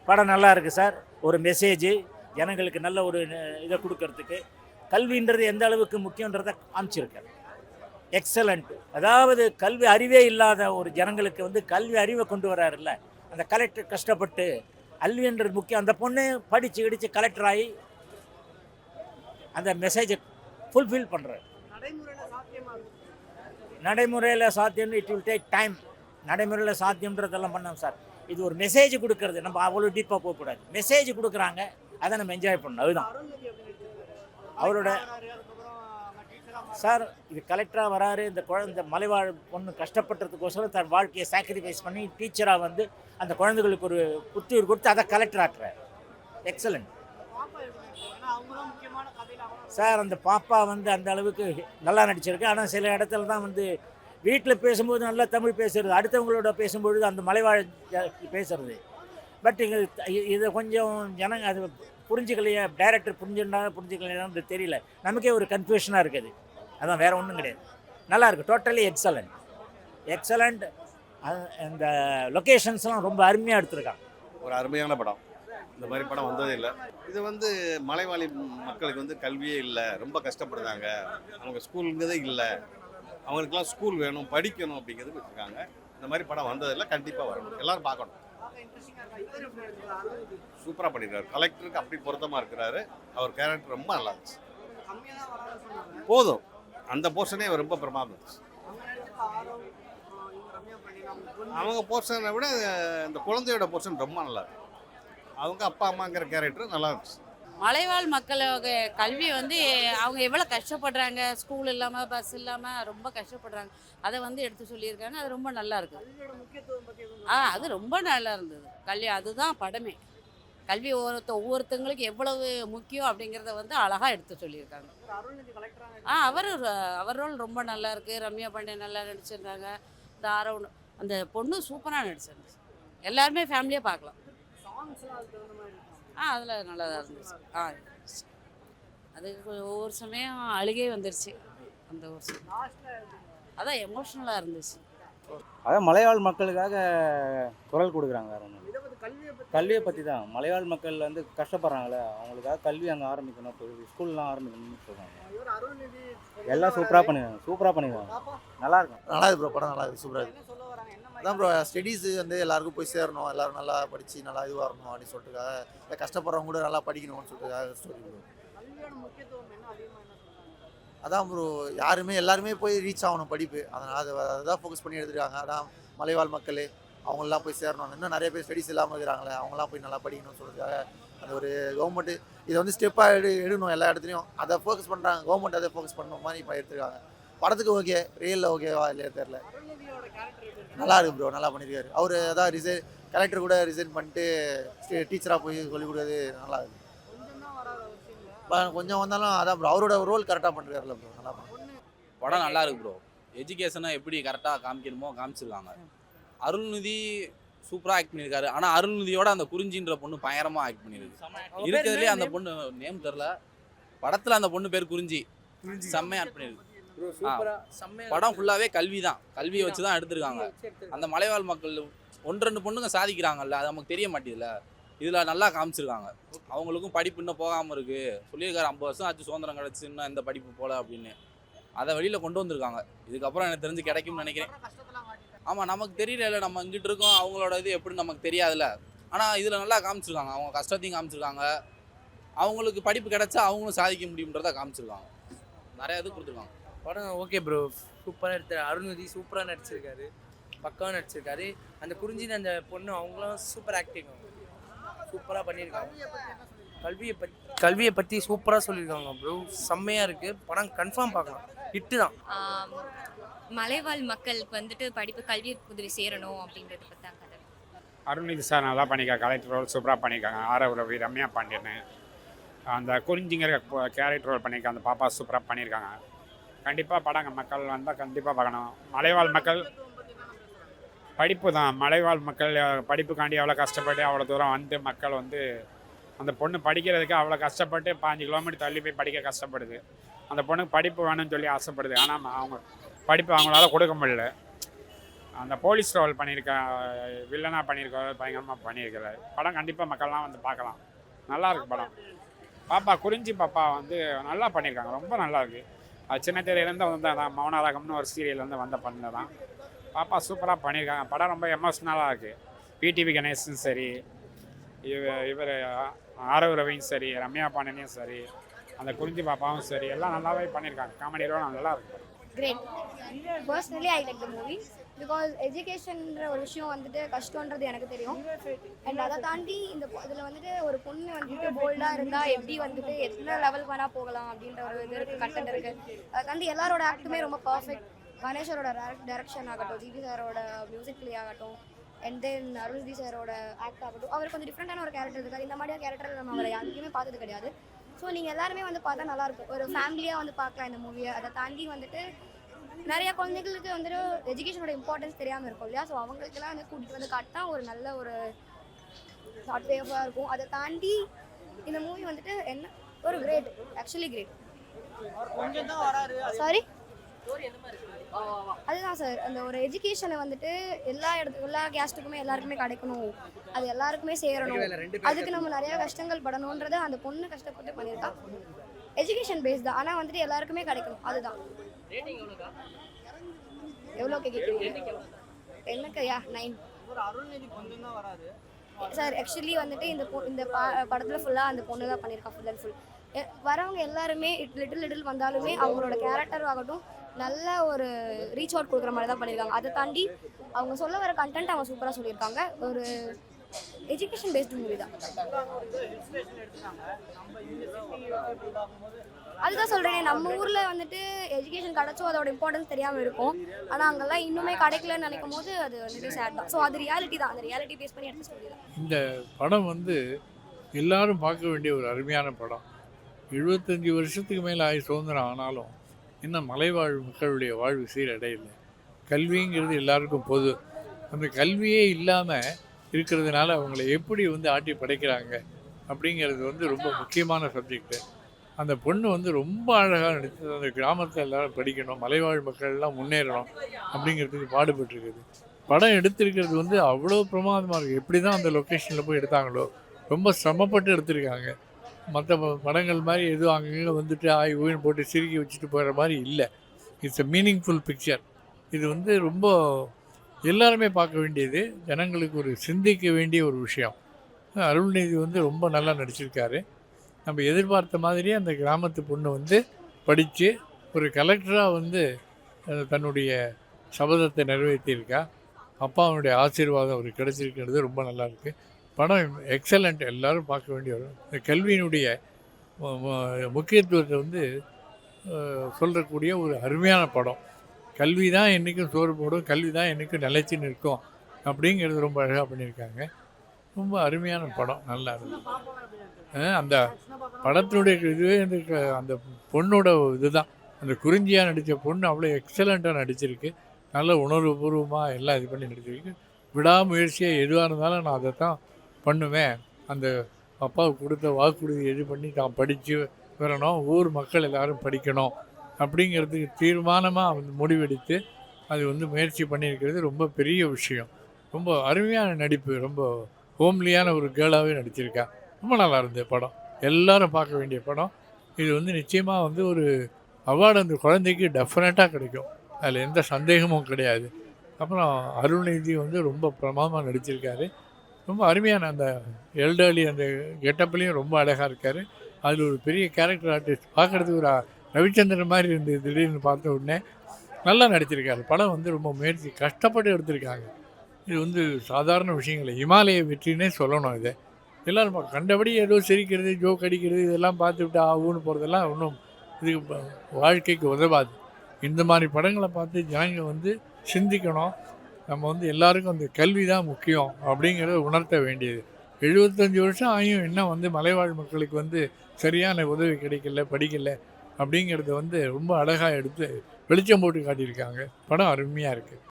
படம் நல்லா இருக்குது சார். ஒரு மெசேஜ் ஜனங்களுக்கு நல்ல ஒரு இதை கொடுக்கறதுக்கு கல்வின்றது எந்த அளவுக்கு முக்கியன்றதை காமிச்சிருக்காரு. எக்ஸலண்ட். அதாவது கல்வி அறிவே இல்லாத ஒரு ஜனங்களுக்கு வந்து கல்வி அறிவை கொண்டு வராருல்ல. அந்த கலெக்டர் கஷ்டப்பட்டு கல்வின்றது முக்கியம். அந்த பொண்ணு படித்து கிடிச்சு கலெக்டர் ஆகி அந்த மெசேஜை ஃபுல்ஃபில் பண்ணுறாரு. நடைமுறையில் சாத்தியம், இட் வில் டேக் டைம். நடைமுறையில் சாத்தியம்ன்றதெல்லாம் பண்ணோம் சார். இது ஒரு மெசேஜ் கொடுக்கறது. நம்ம அவ்வளோ டீப்பாக போகக்கூடாது. மெசேஜ் கொடுக்குறாங்க, அதை நம்ம என்ஜாய் பண்ணணும். அதுதான் அவரோட சார். இது கலெக்டராக வராரு. இந்த குழந்தை மலைவாழ் பொண்ணு கஷ்டப்பட்டதுக்கோசரம் தன் வாழ்க்கையை சாக்ரிஃபைஸ் பண்ணி டீச்சராக வந்து அந்த குழந்தைகளுக்கு ஒரு புத்துயிர் கொடுத்து அதை கலெக்டர் ஆக்குறாரு. Excellent sir. அந்த பாப்பா வந்து அந்த அளவுக்கு நல்லா நடிச்சிருக்கு. ஆனால் சில இடத்துல தான் வந்து வீட்டில் பேசும்போது நல்லா தமிழ் பேசுறது, அடுத்தவங்களோட பேசும்பொழுது அந்த மலைவாழ் பேசுறது. பட் இதை கொஞ்சம் ஜனங்க அது புரிஞ்சுக்கலையே, டைரக்டர் புரிஞ்சுக்கலையான்னு தெரியல. நமக்கே ஒரு கன்ஃபியூஷனாக இருக்குது. அதான், வேறு ஒன்றும் கிடையாது. நல்லா இருக்குது. Totally excellent. எக்ஸலண்ட். அந்த லொக்கேஷன்ஸ்லாம் ரொம்ப அருமையாக எடுத்திருக்காங்க. ஒரு அருமையான படம். இந்த மாதிரி படம் வந்ததே இல்லை. இது வந்து மலைவாழ் மக்களுக்கு வந்து கல்வியே இல்லை, ரொம்ப கஷ்டப்படுறாங்க. அவங்க ஸ்கூலுங்கிறதே இல்லை, அவங்களுக்குலாம் ஸ்கூல் வேணும், படிக்கணும் அப்படிங்கிறது வச்சுருக்காங்க. இந்த மாதிரி படம் வந்ததில்லை, கண்டிப்பாக வரணும், எல்லோரும் பார்க்கணும். சூப்பராக பண்ணியிருக்காரு. கலெக்டருக்கு அப்படி பொருத்தமாக இருக்கிறாரு. அவர் கேரக்டர் ரொம்ப நல்லா இருந்துச்சு. போதும், அந்த போர்ஷனே ரொம்ப பிரமாதம் இருந்துச்சு. அவங்க போர்ஷனை விட இந்த குழந்தையோட போர்ஷன் ரொம்ப நல்லா இருக்கு. அவங்க அப்பா அம்மாங்கிற கேரக்டர் நல்லா இருந்துச்சு. மலைவாழ் மக்களோட கல்வி வந்து அவங்க எவ்வளோ கஷ்டப்படுறாங்க, ஸ்கூல் இல்லாமல் பஸ் இல்லாமல் ரொம்ப கஷ்டப்படுறாங்க, அதை வந்து எடுத்து சொல்லியிருக்காங்க. அது ரொம்ப நல்லா இருக்கு. அது ரொம்ப நல்லா இருந்தது. கல்வி அதுதான் படமே. கல்வி ஒவ்வொருத்தங்களுக்கு எவ்வளவு முக்கியம் அப்படிங்கிறத வந்து அழகாக எடுத்து சொல்லியிருக்காங்க. அவர் ரோல் ரொம்ப நல்லா இருக்கு. ரம்யா பாண்டியன் நல்லா நடிச்சிருந்தாங்க. இந்த ஆரவ் அந்த பொண்ணு சூப்பராக நடிச்சிருந்துச்சு. எல்லாருமே ஃபேமிலியாக பார்க்கலாம். அதில் நல்லா தான் இருந்துச்சு. அது ஒவ்வொரு சமயம் அழுகே வந்துருச்சு. அந்த ஒரு அதான் எமோஷ்னலாக இருந்துச்சு. அதான் மலைவாழ் மக்களுக்காக குரல் கொடுக்குறாங்க. வேறு ஒன்றும் கல்வியை பற்றி தான். மலைவாழ் மக்கள் வந்து கஷ்டப்படுறாங்களே, அவங்களுக்காக கல்வி அங்கே ஆரம்பிக்கணும், ஸ்கூல்லாம் ஆரம்பிக்கணும்னு சொல்கிறாங்க. எல்லாம் சூப்பராக பண்ணிடுவாங்க. நல்லா இருக்கும். நல்லா இருக்கு ப்ரோ. படம் நல்லா இருக்குது, சூப்பராக இருக்குது. அதான் ப்ரோ, ஸ்டடீஸு வந்து எல்லாருக்கும் போய் சேரணும், எல்லோரும் நல்லா படித்து நல்லா இது வரணும் அப்படின்னு சொல்லிட்டுக்காக, கஷ்டப்படுறவங்க கூட நல்லா படிக்கணும்னு சொல்லிட்டுக்காக ஸ்டோரி ப்ரோ. அதான் ப்ரோ, எல்லாருமே போய் ரீச் ஆகணும் படிப்பு. அதனால் அதுதான் ஃபோக்கஸ் பண்ணி எடுத்துருக்காங்க. அதான் மலைவாழ் மக்கள் அவங்களாம் போய் சேரணும். இன்னும் நிறைய பேர் ஸ்டடீஸ் இல்லாமல் இருக்கிறாங்களே, அவங்களாம் போய் நல்லா படிக்கணும்னு சொல்கிறதுக்காக அந்த ஒரு கவர்மெண்ட்டு இதை வந்து ஸ்டெப்பாக எடுக்கணும் எல்லா இடத்துலையும். அதை ஃபோக்கஸ் பண்ணுறாங்க. கவர்மெண்ட் அதை ஃபோக்கஸ் பண்ண மாதிரி இப்போ எடுத்துருக்காங்க. படத்துக்கு ஓகே, ரியலில் ஓகேவா இல்லையா தெரில. நல்லா இருக்கு ப்ரோ, நல்லா பண்ணியிருக்காரு. அவர் அதான் கலெக்டர் கூட ரிசைன் பண்ணிட்டு டீச்சராக போய் சொல்லிக் கொடுக்குறது நல்லா இருக்குது. கொஞ்சம் வந்தாலும் அதான் ப்ரோ, அவரோட ரோல் கரெக்டாக பண்ணிருக்காருல்ல ப்ரோ, நல்லா படம் நல்லா இருக்கு ப்ரோ. எஜுகேஷனை எப்படி கரெக்டாக காமிக்கணுமோ காமிச்சிருக்காங்க. அருள்நிதி சூப்பராக ஆக்ட் பண்ணியிருக்காரு. ஆனால் அருள்நிதியோட அந்த குறிஞ்சின்ற பொண்ணு பயங்கரமாக ஆக்ட் பண்ணியிருக்கு. இருக்கிறதுலே அந்த பொண்ணு நேம் தெரில, படத்தில் அந்த பொண்ணு பேர் குறிஞ்சி, செம்மையாக ஆக்ட் பண்ணியிருக்கு. படம் ஃபுல்லாகவே கல்வி தான், கல்வியை வச்சு தான் எடுத்திருக்காங்க. அந்த மலைவாழ் மக்கள் 1-2 பொண்ணுங்க சாதிக்கிறாங்கல்ல, அது நமக்கு தெரிய மாட்டேதுல. இதில் நல்லா காமிச்சிருக்காங்க. அவங்களுக்கும் படிப்பு இன்னும் போகாமல் இருக்குது. சொல்லியிருக்காரு 50 வருஷம் ஆச்சு சுதந்திரம் கிடச்சி, இன்னும் இந்த படிப்பு போல அப்படின்னு. அதை வெளியில் கொண்டு வந்திருக்காங்க. இதுக்கப்புறம் எனக்கு தெரிஞ்சு கிடைக்கும்னு நினைக்கிறேன். ஆமாம், நமக்கு தெரியல, நம்ம இங்கிட்டு இருக்கோம், அவங்களோட இது எப்படி நமக்கு தெரியாதுல்ல. ஆனால் இதில் நல்லா காமிச்சிருக்காங்க. அவங்க கஷ்டத்தையும் காமிச்சிருக்காங்க. அவங்களுக்கு படிப்பு கிடைச்சா அவங்களும் சாதிக்க முடியுன்றதை காமிச்சிருக்காங்க. நிறையா இது கொடுத்துருக்காங்க. படம் ஓகே ப்ரோ, சூப்பராக எடுத்தார். அருள்நிதி சூப்பராக நடிச்சிருக்காரு, பக்காவாக நடிச்சிருக்காரு. அந்த குறிஞ்சின அந்த பொண்ணு அவங்களும் சூப்பர் ஆக்டிங், சூப்பராக பண்ணியிருக்காங்க. கல்வியை பற்றி சூப்பராக சொல்லியிருக்காங்க ப்ரோ. செம்மையாக இருக்குது படம். கன்ஃபார்ம் பார்க்கலாம், ஹிட்டு தான். மலைவாழ் மக்களுக்கு வந்துட்டு படிப்பு கல்வி உதவி சேரணும் அப்படின்றத பற்றி தான் கதை. அருள்நிதி சார் நல்லா பண்ணியிருக்காங்க. கலெக்டர் ரோல் சூப்பராக பண்ணியிருக்காங்க. ஆரவ் ரவி, ரம்யா பாண்டியன், அந்த குறிஞ்சிங்கிற கேரக்டர் ரோல் பண்ணியிருக்காங்க. அந்த பாப்பா சூப்பராக பண்ணியிருக்காங்க. கண்டிப்பாக படங்க மக்கள் வந்தால் கண்டிப்பாக பார்க்கணும். மலைவாழ் மக்கள் படிப்பு தான். மலைவாழ் மக்கள் படிப்புக்காண்டி அவ்வளோ கஷ்டப்பட்டு அவ்வளோ தூரம் வந்து மக்கள் வந்து அந்த பொண்ணு படிக்கிறதுக்கு அவ்வளோ கஷ்டப்பட்டு 5 கிலோமீட்டர் தள்ளி போய் படிக்க கஷ்டப்படுது. அந்த பொண்ணுக்கு படிப்பு வேணும்னு சொல்லி ஆசைப்படுது. ஆனால் அவங்க படிப்பு அவங்களால கொடுக்க முடியல. அந்த போலீஸ் ரோல் பண்ணியிருக்க வில்லனாக பண்ணியிருக்க பயங்கரமாக பண்ணியிருக்கிறாரு. படம் கண்டிப்பாக மக்கள்லாம் வந்து பார்க்கலாம். நல்லா இருக்கு படம். பாப்பா குறிஞ்சி பாப்பா வந்து நல்லா பண்ணியிருக்காங்க, ரொம்ப நல்லா இருக்கு. அது சின்ன திரையிலேருந்து வந்து அதான் மௌனராகம்னு ஒரு சீரியல்லேருந்து வந்த பண்ணு தான். பாப்பா சூப்பராக பண்ணியிருக்காங்க. படம் ரொம்ப எமோஷ்னலாக இருக்குது. பிடிவி கணேசனும் சரி, இவர் ஆரவ் ரவியும் சரி, ரம்யா பாண்டியனும் சரி, அந்த குறிஞ்சி பாப்பாவும் சரி, எல்லாம் நல்லாவே பண்ணியிருக்காங்க. காமெடி ரோல் நல்லா இருக்கு. Great. Personally, I like the movie because எஜுகேஷன்ற ஒரு விஷயம் வந்துட்டு கஷ்டன்றது எனக்கு தெரியும். அண்ட் அதை தாண்டி இதில் வந்துட்டு ஒரு பொண்ணு வந்துட்டு போல்டாக இருந்தால் எப்படி வந்துட்டு எத்தனை லெவல் வேணால் போகலாம் அப்படின்ற ஒரு இது இருக்குது, கண்டென்ட் இருக்குது. அதை தாண்டி எல்லாரோட ஆக்டுமே ரொம்ப பர்ஃபெக்ட். கணேஷரோட டைரக்ஷன் ஆகட்டும், ஜிவி சாரோட மியூசிக் பிளே ஆகட்டும், அண்ட் தென் அருள்ஜி சாரோட ஆக்ட் ஆகட்டும், அவர் கொஞ்சம் டிஃப்ரெண்டான ஒரு கேரக்டர் இருக்காரு. இந்த மாதிரியான கேரக்டர் நம்ம அவரை யாருக்குமே பார்த்தது கிடையாது. ஸோ நீங்கள் எல்லாருமே வந்து பார்த்தா நல்லாயிருக்கும். ஒரு ஃபேமிலியாக வந்து பார்க்கலாம் இந்த மூவியை. அதை தாண்டி வந்துட்டு நிறைய குழந்தைங்களுக்கு வந்துட்டு எஜுகேஷனோட இம்பார்ட்டன்ஸ் தெரியாமல் இருக்கும் இல்லையா? ஸோ அவங்களுக்கெல்லாம் வந்து கூட்டிகிட்டு வந்து காட்டினா ஒரு நல்ல ஒரு ஷார்ட் வேவாக இருக்கும். அதை தாண்டி இந்த மூவி வந்துட்டு என்ன ஒரு கிரேட், ஆக்சுவலி கிரேட். சாரி, அதுதான் சார், அந்த ஒரு எஜுகேஷனை வந்துட்டு எல்லா கேஸ்ட்டுக்குமே எல்லாருக்குமே கிடைக்கணும், அது எல்லாருக்குமே சேரணும், அதுக்கு நம்ம நிறைய கஷ்டங்கள் படணுன்றதை அந்த பொண்ணு கஷ்டப்பட்டு பண்ணியிருக்கா. எஜுகேஷன் பேஸ் தான், ஆனால் வந்துட்டு எல்லாருக்குமே கிடைக்கணும், அதுதான். எவ்வளோ கேட்குறீங்க? என்னக்கையா 9 சார். ஆக்சுவலி வந்துட்டு இந்த படத்தில் ஃபுல்லாக அந்த பொண்ணு தான் பண்ணியிருக்கா, ஃபுல் அண்ட் ஃபுல். வரவங்க எல்லாருமே லிட்டில் வந்தாலுமே அவங்களோட கேரக்டர் ஆகட்டும் நல்ல ஒரு ரீச் அவுட் கொடுக்குற மாதிரி தான் பண்ணியிருக்காங்க. அதை தாண்டி அவங்க சொல்ல வர கண்டென்ட் அவங்க சூப்பராக சொல்லியிருக்காங்க. ஒரு எஜுகேஷன் பேஸ்டு மூவி தான். அதுதான் சொல்கிறேன், நம்ம ஊரில் வந்துட்டு எஜுகேஷன் கிடச்சோ அதோட இம்பார்ட்டன்ஸ் தெரியாமல் இருக்கும். ஆனால் அங்கெல்லாம் இன்னுமே கிடைக்கலன்னு நினைக்கும் போது அது வந்துட்டு சேட் தான். ஸோ அது ரியாலிட்டி தான், அந்த ரியாலிட்டி பேஸ் பண்ணி எடுத்து ஸ்டோரி தான். இந்த படம் வந்து எல்லாரும் பார்க்க வேண்டிய ஒரு அருமையான படம். 75 வருஷத்துக்கு மேலே ஆகி சுதந்திரம் ஆனாலும் இன்னும் மலைவாழ் மக்களுடைய வாழ்வு சீரடையலை. கல்விங்கிறது எல்லாருக்கும் பொது. அந்த கல்வியே இல்லாமல் இருக்கிறதுனால அவங்கள எப்படி வந்து ஆட்டி படைக்கிறாங்க அப்படிங்கிறது வந்து ரொம்ப முக்கியமான சப்ஜெக்டு. அந்த பொண்ணு வந்து ரொம்ப அழகாக நடித்தது. அந்த கிராமத்தில் எல்லோரும் படிக்கணும், மலைவாழ் மக்கள்லாம் முன்னேறணும் அப்படிங்கிறதுக்கு பாடுபட்டுருக்குது. படம் எடுத்திருக்கிறது வந்து அவ்வளோ பிரமாதமாக இருக்குது. எப்படி தான் அந்த லொக்கேஷனில் போய் எடுத்தாங்களோ ரொம்ப சிரமப்பட்டு எடுத்திருக்காங்க. மற்ற படங்கள் மாதிரி எதுவும் அங்கங்கே வந்துட்டு ஊயின் போட்டு சிரிக்கி வச்சுட்டு போகிற மாதிரி இல்லை. It's a meaningful picture. இது வந்து ரொம்ப எல்லாருமே பார்க்க வேண்டியது, ஜனங்களுக்கு ஒரு சிந்திக்க வேண்டிய ஒரு விஷயம். அருள்நிதி வந்து ரொம்ப நல்லா நடிச்சிருக்காரு. நம்ம எதிர்பார்த்த மாதிரியே அந்த கிராமத்து பொண்ணு வந்து படித்து ஒரு கலெக்டராக வந்து தன்னுடைய சபதத்தை நிறைவேற்றியிருக்கா. அப்பாவுடைய ஆசீர்வாதம் அவருக்கு கிடைச்சிருக்கிறது ரொம்ப நல்லாயிருக்கு. படம் எக்ஸலண்ட், எல்லோரும் பார்க்க வேண்டிய ஒரு இந்த கல்வியினுடைய முக்கியத்துவத்தை வந்து சொல்கிறக்கூடிய ஒரு அருமையான படம். கல்வி தான் என்றைக்கும் சோறு போடும், கல்வி தான் என்றைக்கும் நிலைச்சி நிற்கும் அப்படிங்கிறது ரொம்ப அழகாக பண்ணியிருக்காங்க. ரொம்ப அருமையான படம், நல்லா இருந்தது. அந்த படத்தினுடைய இதுவே அந்த பொண்ணோட இதுதான், அந்த குறிஞ்சியாக நடித்த பொண்ணு அவ்வளோ எக்ஸலண்ட்டாக நடிச்சிருக்கு. நல்ல உணர்வுபூர்வமாக எல்லாம் இது பண்ணி நடிச்சிருக்கு. விடாமுயற்சியாக எதுவாக இருந்தாலும் நான் அதை தான் பண்ணுவேன், அந்த அப்பாவுக்கு கொடுத்த வாக்குறுதி இது பண்ணி தான் படித்து வரணும், ஊர் மக்கள் எல்லோரும் படிக்கணும் அப்படிங்கிறதுக்கு தீர்மானமாக வந்து முடிவெடுத்து அது வந்து முயற்சி பண்ணியிருக்கிறது ரொம்ப பெரிய விஷயம். ரொம்ப அருமையான நடிப்பு, ரொம்ப ஹோம்லியான ஒரு கேர்ளாகவே நடிச்சிருக்கா. ரொம்ப நல்லா இருந்தது படம், எல்லோரும் பார்க்க வேண்டிய படம். இது வந்து நிச்சயமாக வந்து ஒரு அவார்டு அந்த குழந்தைக்கு டெஃபினட்டாக கிடைக்கும், அதில் எந்த சந்தேகமும் கிடையாது. அப்புறம் அருள்நிதி வந்து ரொம்ப பிரமாதமாக நடிச்சிருக்காரு. ரொம்ப அருமையான அந்த எல்டர்லி அந்த கெட்டப்லேயும் ரொம்ப அழகாக இருக்கார். அதில் ஒரு பெரிய கேரக்டர் ஆர்டிஸ்ட், பார்க்குறதுக்கு ஒரு ரவிச்சந்திரன் மாதிரி இருந்தது. திடீர்னு பார்த்த உடனே நல்லா நடிச்சிருக்காரு. படம் வந்து ரொம்ப முயற்சி கஷ்டப்பட்டு எடுத்திருக்காங்க. இது வந்து சாதாரண விஷயங்கள் இல்லை, இமாலய வெற்றினே சொல்லணும். இதை எல்லோரும் கண்டபடி ஏதோ சிரிக்கிறது, ஜோக் அடிக்கிறது இதெல்லாம் பார்த்துவிட்டு ஆகுன்னு போகிறதெல்லாம் ஒன்றும் இதுக்கு வாழ்க்கைக்கு உதவாது. இந்த மாதிரி படங்களை பார்த்து ஜனங்க வந்து சிந்திக்கணும். நம்ம வந்து எல்லாருக்கும் அந்த கல்வி தான் முக்கியம் அப்படிங்கிறத உணர்த்த வேண்டியது. 75 வருஷம் ஆகியும் இன்னும் வந்து மலைவாழ் மக்களுக்கு வந்து சரியான உதவி கிடைக்கல, படிக்கல அப்படிங்கிறத வந்து ரொம்ப அழகாக எடுத்து வெளிச்சம் போட்டு காட்டியிருக்காங்க. படம் அருமையாக இருக்குது.